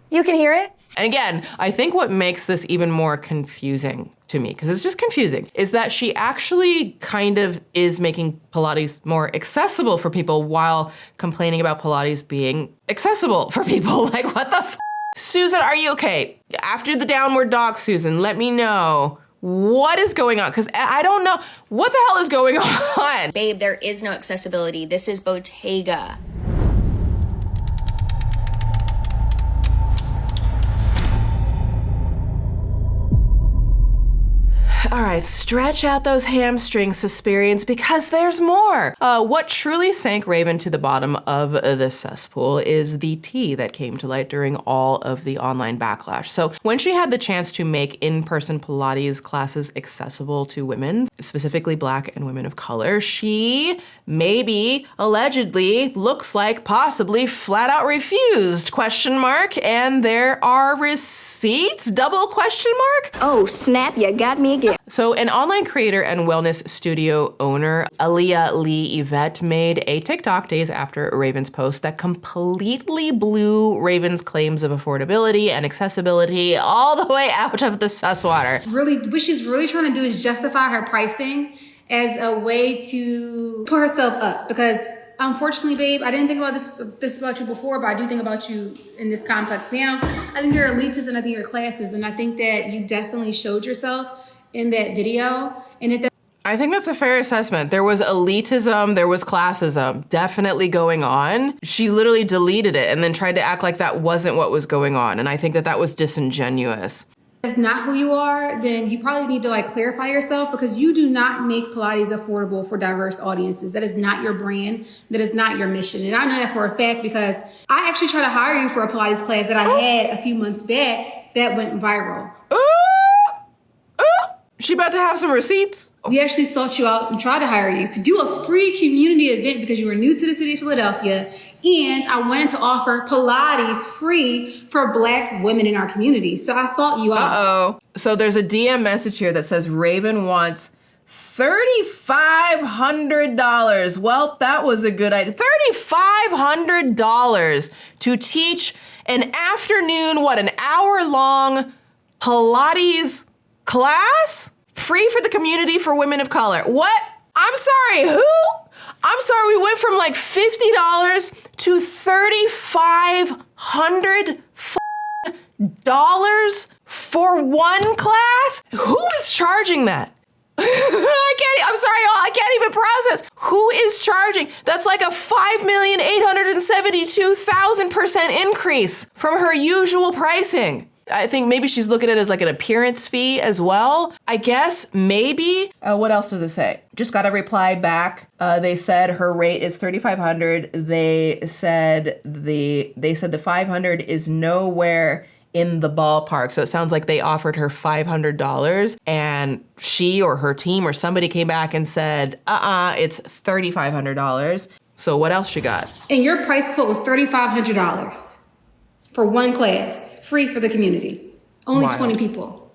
You can hear it? And again, I think what makes this even more confusing to me, because it's just confusing, is that she actually kind of is making Pilates more accessible for people while complaining about Pilates being accessible for people. Like, what the f? Susan, are you okay? After the downward dog, Susan, let me know what is going on, because I don't know. What the hell is going on? Babe, there is no accessibility. This is Bottega. All right, stretch out those hamstrings, Suspirians, because there's more. What truly sank Raven to the bottom of the cesspool is the tea that came to light during all of the online backlash. So when she had the chance to make in-person Pilates classes accessible to women, specifically Black and women of color, she maybe, allegedly, looks like possibly flat out refused, ? And there are receipts, ? Oh, snap, you got me again. So an online creator and wellness studio owner, Aaliyah Lee Yvette, made a TikTok days after Raven's post that completely blew Raven's claims of affordability and accessibility all the way out of the susswater. Really, what she's really trying to do is justify her pricing as a way to put herself up. Because unfortunately, babe, I didn't think about this about you before, but I do think about you in this complex now. I think you're elitist and I think you're classes, and I think that you definitely showed yourself in that video. And I think that's a fair assessment. There was elitism, there was classism definitely going on. She literally deleted it and then tried to act like that wasn't what was going on. And I think that that was disingenuous. If that's not who you are, then you probably need to clarify yourself, because you do not make Pilates affordable for diverse audiences. That is not your brand. That is not your mission. And I know that for a fact because I actually tried to hire you for a Pilates class that I had a few months back that went viral. She about to have some receipts. We actually sought you out and tried to hire you to do a free community event because you were new to the city of Philadelphia. And I wanted to offer Pilates free for Black women in our community. So I sought you out. Uh-oh. So there's a DM message here that says Raven wants $3,500. Well, that was a good idea. $3,500 to teach an afternoon, an hour-long Pilates class? Free for the community for women of color. What? I'm sorry, who? I'm sorry, we went from $50 to $3,500 for one class? Who is charging that? I'm sorry, y'all, I can't even process. Who is charging? That's like a 5,872,000% increase from her usual pricing. I think maybe she's looking at it as an appearance fee as well. I guess, maybe. What else does it say? Just got a reply back. They said her rate is $3,500. They said the $500 is nowhere in the ballpark. So it sounds like they offered her $500 and she or her team or somebody came back and said, it's $3,500. So what else she got? And your price quote was $3,500 for one class. Free for the community. Only Wild. 20 people.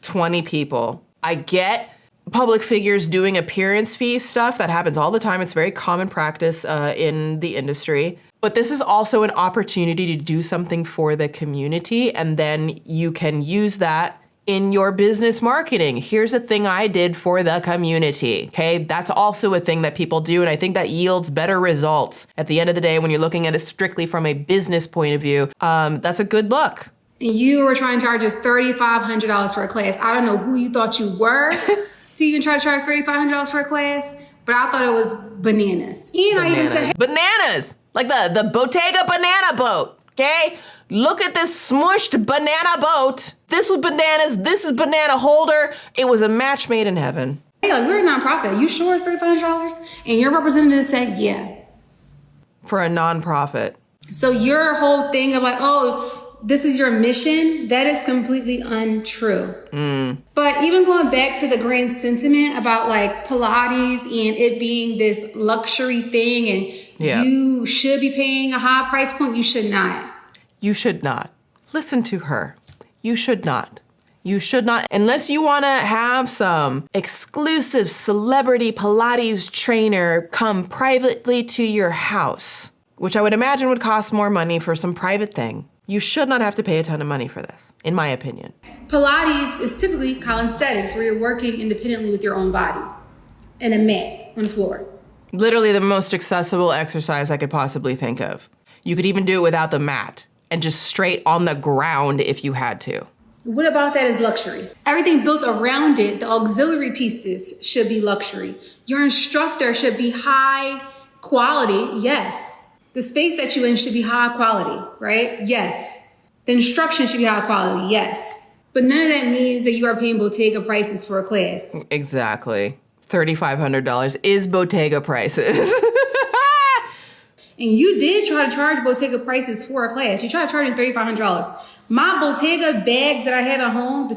20 people. I get public figures doing appearance fee stuff. That happens all the time. It's very common practice in the industry. But this is also an opportunity to do something for the community, and then you can use that in your business marketing. Here's a thing I did for the community, okay? That's also a thing that people do, and I think that yields better results. At the end of the day, when you're looking at it strictly from a business point of view, that's a good look. And you were trying to charge us $3,500 for a class. I don't know who you thought you were to even try to charge $3,500 for a class, but I thought it was bananas. And I even said, bananas, like the Bottega banana boat, okay? Look at this smushed banana boat. This was bananas, this is banana holder. It was a match made in heaven. Hey, we're a nonprofit. You sure it's $3,500? And your representative said, yeah. For a nonprofit. So your whole thing of this is your mission, that is completely untrue. But even going back to the grand sentiment about Pilates and it being this luxury thing and you should be paying a high price point, you should not. You should not. Listen to her. You should not. You should not, unless you want to have some exclusive celebrity Pilates trainer come privately to your house, which I would imagine would cost more money for some private thing. You should not have to pay a ton of money for this, in my opinion. Pilates is typically calisthenics, where you're working independently with your own body and a mat on the floor. Literally the most accessible exercise I could possibly think of. You could even do it without the mat and just straight on the ground if you had to. What about that is luxury? Everything built around it, the auxiliary pieces should be luxury. Your instructor should be high quality, yes. The space that you're in should be high quality, right? Yes. The instruction should be high quality, yes. But none of that means that you are paying Bottega prices for a class. Exactly. $3,500 is Bottega prices. And you did try to charge Bottega prices for a class. You tried to charge them $3,500. My Bottega bags that I have at home.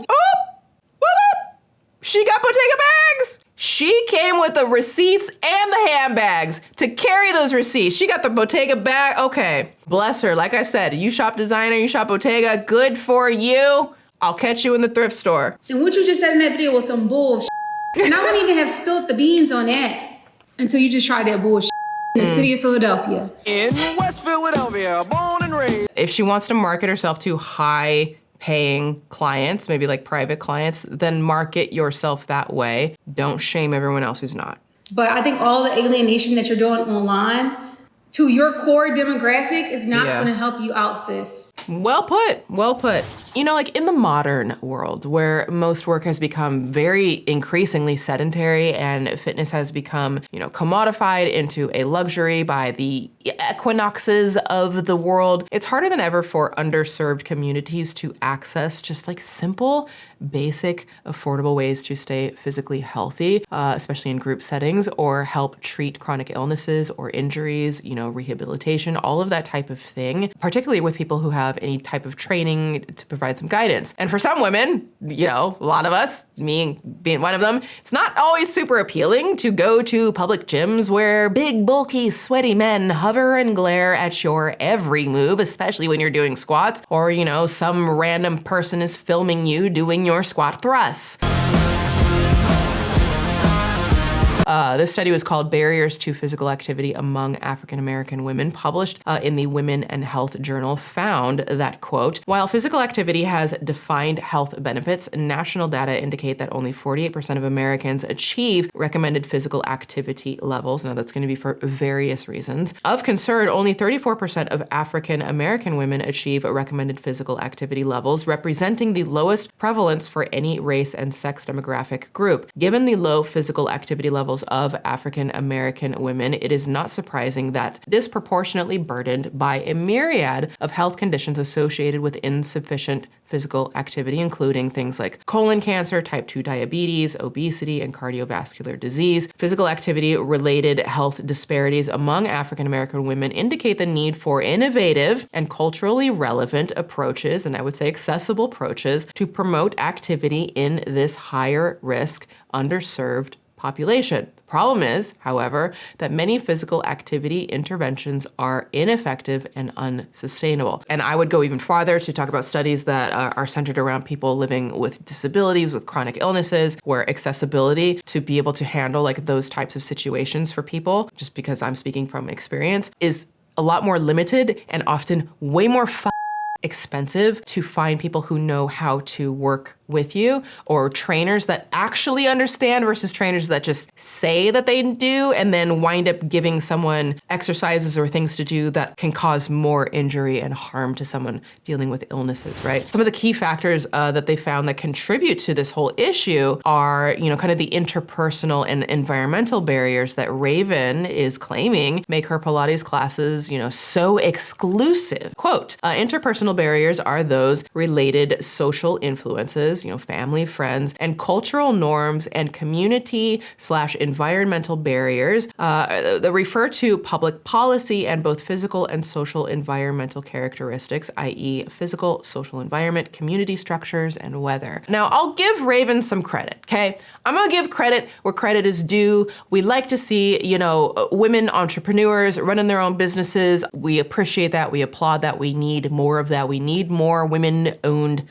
She got Bottega bags. She came with the receipts and the handbags to carry those receipts. She got the Bottega bag. Okay, bless her. Like I said, you shop designer, you shop Bottega, good for you. I'll catch you in the thrift store. And what you just said in that video was some bullshit. And I wouldn't even have spilled the beans on that until you just tried that bullshit. In the city of Philadelphia. In West Philadelphia, born and raised. If she wants to market herself to high paying clients, maybe like private clients, then market yourself that way. Don't shame everyone else who's not. But I think all the alienation that you're doing online to your core demographic is not going to help you out, sis. Well put, well put. You know, like in the modern world where most work has become very increasingly sedentary and fitness has become, you know, commodified into a luxury by the equinoxes of the world, it's harder than ever for underserved communities to access just like simple, basic, affordable ways to stay physically healthy, especially in group settings, or help treat chronic illnesses or injuries, you know, rehabilitation, all of that type of thing, particularly with people who have any type of training to provide some guidance. And for some women, you know, a lot of us, me being one of them, it's not always super appealing to go to public gyms where big, bulky, sweaty men hover and glare at your every move, especially when you're doing squats, or, you know, some random person is filming you doing your squat thrusts. This study was called Barriers to Physical Activity Among African American Women, published in the Women and Health Journal, found that, quote, while physical activity has defined health benefits, national data indicate that only 48% of Americans achieve recommended physical activity levels. Now, that's going to be for various reasons. Of concern, only 34% of African American women achieve recommended physical activity levels, representing the lowest prevalence for any race and sex demographic group. Given the low physical activity levels of African American women, it is not surprising that disproportionately burdened by a myriad of health conditions associated with insufficient physical activity, including things like colon cancer, type 2 diabetes, obesity, and cardiovascular disease. Physical activity-related health disparities among African American women indicate the need for innovative and culturally relevant approaches, and I would say accessible approaches, to promote activity in this higher risk, underserved population. The problem is, however, that many physical activity interventions are ineffective and unsustainable. And I would go even farther to talk about studies that are centered around people living with disabilities, with chronic illnesses, where accessibility to be able to handle like those types of situations for people, just because I'm speaking from experience, is a lot more limited and often way more expensive to find people who know how to work with you, or trainers that actually understand versus trainers that just say that they do and then wind up giving someone exercises or things to do that can cause more injury and harm to someone dealing with illnesses, right? Some of the key factors that they found that contribute to this whole issue are, you know, kind of the interpersonal and environmental barriers that Raven is claiming make her Pilates classes, you know, so exclusive. Quote, interpersonal barriers are those related social influences, you know, family, friends, and cultural norms and community/environmental barriers that refer to public policy and both physical and social environmental characteristics, i.e. physical, social environment, community structures, and weather. Now, I'll give Raven some credit, okay? I'm gonna give credit where credit is due. We like to see, you know, women entrepreneurs running their own businesses. We appreciate that, we applaud that, we need more of that. We need more women-owned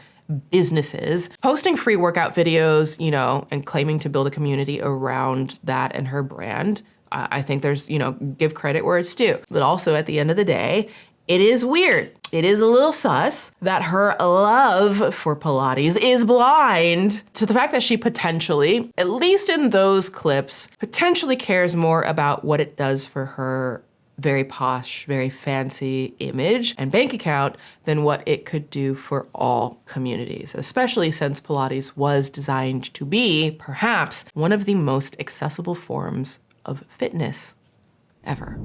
businesses. Posting free workout videos, you know, and claiming to build a community around that and her brand, I think there's, you know, give credit where it's due. But also at the end of the day, it is weird. It is a little sus that her love for Pilates is blind to the fact that she potentially, at least in those clips, potentially cares more about what it does for her very posh, very fancy image and bank account than what it could do for all communities, especially since Pilates was designed to be perhaps one of the most accessible forms of fitness ever.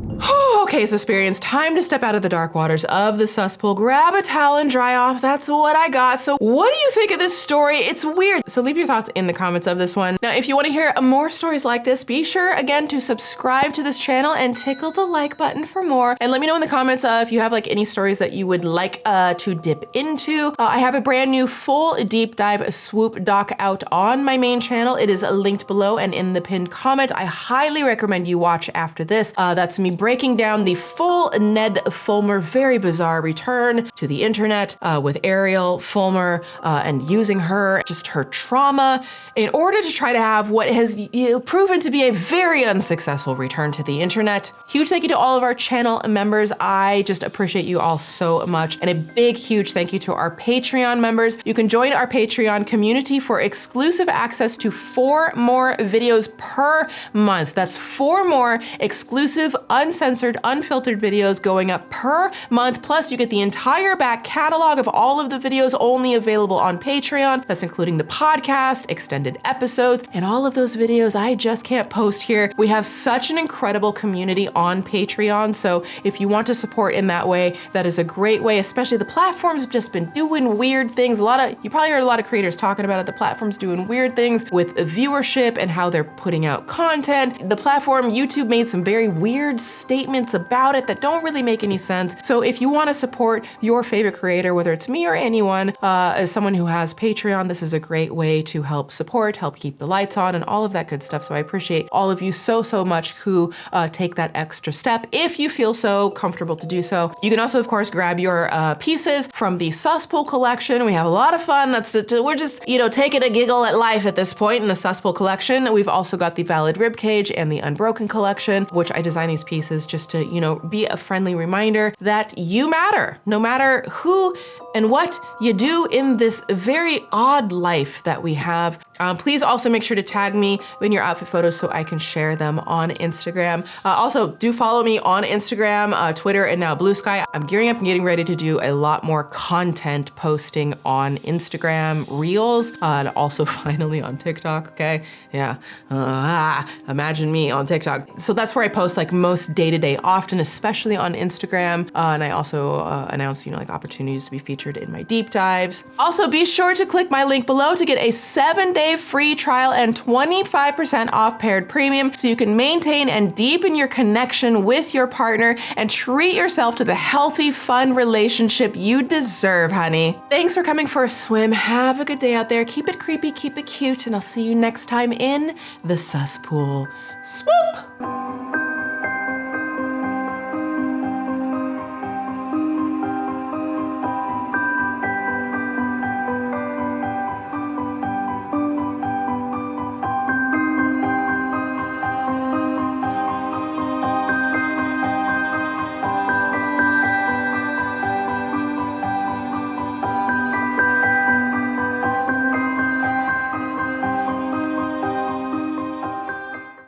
Okay, case experience, time to step out of the dark waters of the cesspool, grab a towel and dry off. That's what I got. So what do you think of this story? It's weird. So leave your thoughts in the comments of this one. Now, if you want to hear more stories like this, be sure again to subscribe to this channel and tickle the like button for more. And let me know in the comments if you have like any stories that you would like to dip into. I have a brand new full deep dive Swoop doc out on my main channel. It is linked below and in the pinned comment. I highly recommend you watch after this. That's me breaking down the full Ned Fulmer very bizarre return to the internet with Ariel Fulmer and using her, just her trauma, in order to try to have what has proven to be a very unsuccessful return to the internet. Huge thank you to all of our channel members. I just appreciate you all so much. And a big, huge thank you to our Patreon members. You can join our Patreon community for exclusive access to 4 more videos per month. That's 4 more exclusive, uncensored, unfiltered videos going up per month. Plus you get the entire back catalog of all of the videos only available on Patreon. That's including the podcast, extended episodes, and all of those videos I just can't post here. We have such an incredible community on Patreon. So if you want to support in that way, that is a great way, especially the platform's just been doing weird things. You probably heard a lot of creators talking about it. The platform's doing weird things with viewership and how they're putting out content. The platform, YouTube, made some very weird statements about it that don't really make any sense. So if you want to support your favorite creator, whether it's me or anyone, as someone who has Patreon, this is a great way to help support, help keep the lights on, and all of that good stuff. So I appreciate all of you so much who take that extra step if you feel so comfortable to do so. You can also, of course, grab your pieces from the Suspool collection. We have a lot of fun. We're just, taking a giggle at life at this point in the Suspool collection. We've also got the Valid Ribcage and the Unbroken collection, which I designed these pieces just to, be a friendly reminder that you matter, no matter who and what you do in this very odd life that we have. Please also make sure to tag me in your outfit photos so I can share them on Instagram. Also, do follow me on Instagram, Twitter, and now Bluesky. I'm gearing up and getting ready to do a lot more content posting on Instagram Reels, and also finally on TikTok, okay? Yeah, imagine me on TikTok. So that's where I post like most day-to-day often, especially on Instagram. And I also announce, like opportunities to be featured in my deep dives. Also, be sure to click my link below to get a 7-day free trial and 25% off paired premium so you can maintain and deepen your connection with your partner and treat yourself to the healthy, fun relationship you deserve, honey. Thanks for coming for a swim. Have a good day out there. Keep it creepy, keep it cute, and I'll see you next time in the cesspool. Swoop!